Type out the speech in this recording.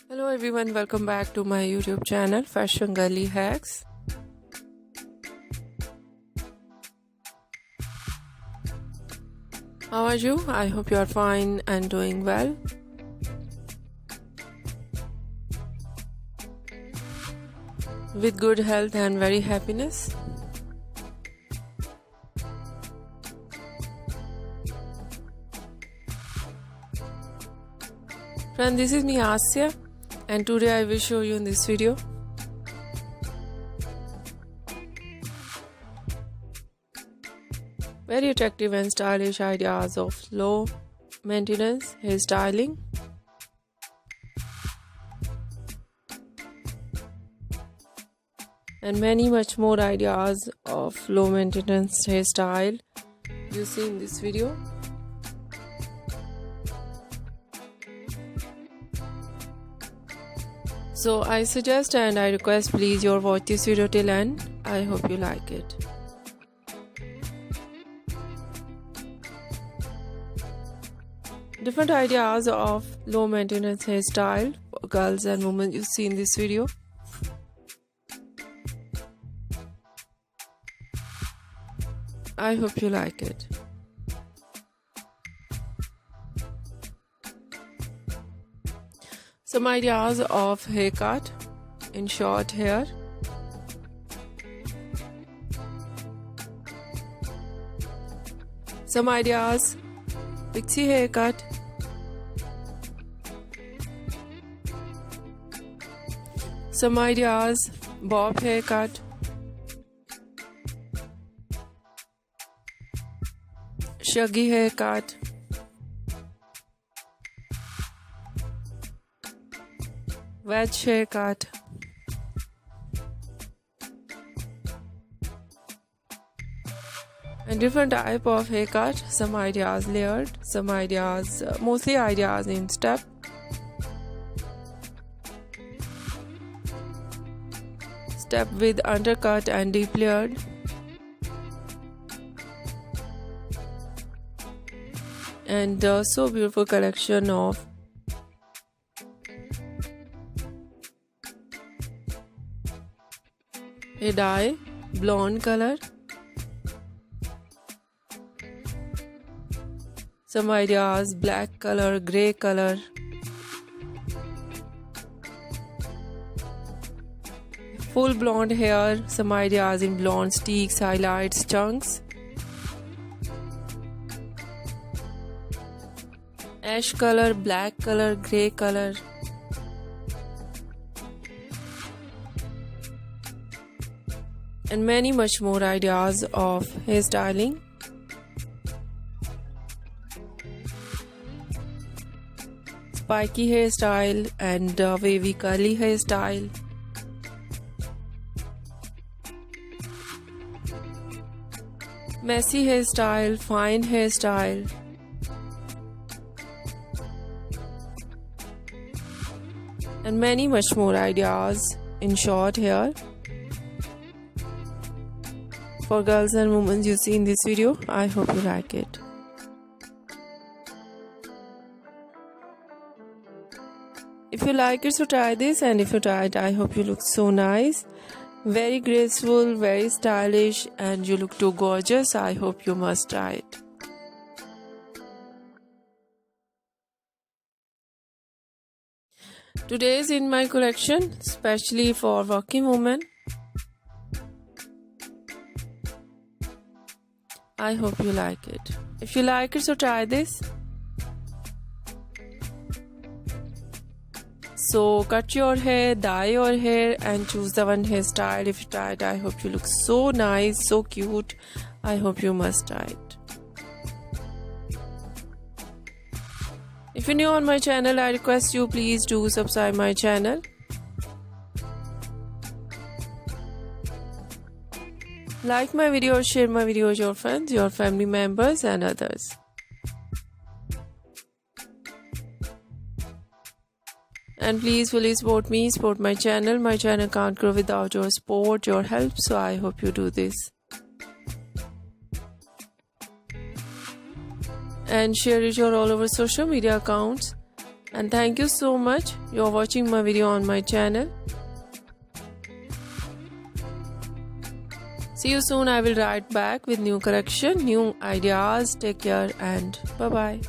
Hello everyone, welcome back to my YouTube channel Fashion Girly Hacks. How are you? I hope you are fine and doing well. With good health and very happiness. Friend, this is me Asya, and today I will show you in this video very attractive and stylish ideas of low maintenance hairstyling. And many much more ideas of low maintenance hairstyle you see in this video. So I suggest and I request please you watch this video till end. I hope you like it. Different ideas of low maintenance hairstyle for girls and women you see in this video. I hope you like it. Some ideas of haircut in short hair. Some ideas pixie haircut. Some ideas bob haircut. Shaggy haircut. Wedge haircut. And different type of haircut. Some ideas layered, some ideas mostly ideas in step. Step with undercut and deep layered. And so beautiful collection of a dye, blonde color. Some ideas, black color, grey color. Full blonde hair, some ideas in blonde streaks, highlights, chunks. Ash color, black color, grey color. And many much more ideas of hairstyling. Spiky hairstyle and wavy curly hairstyle. Messy hairstyle, fine hairstyle. And many much more ideas in short hair. For girls and women you see in this video. I hope you like it. If you like it, so try this, and if you try it, I hope you look so nice, very graceful, very stylish, and you look too gorgeous. I hope you must try it. Today is in my collection, especially for working women. I hope you like it. If you like it, so try this. So cut your hair, dye your hair, and choose the one hairstyle. If you try it, I hope you look so nice, so cute. I hope you must try it. If you're new on my channel, I request you please do subscribe my channel. Like my videos, share my videos with your friends, your family members and others. And please fully support me, support my channel. My channel can't grow without your support, your help, so I hope you do this. And share it your all over social media accounts. And thank you so much. You're watching my video on my channel. See you soon. I will write back with new correction, new ideas. Take care and bye-bye.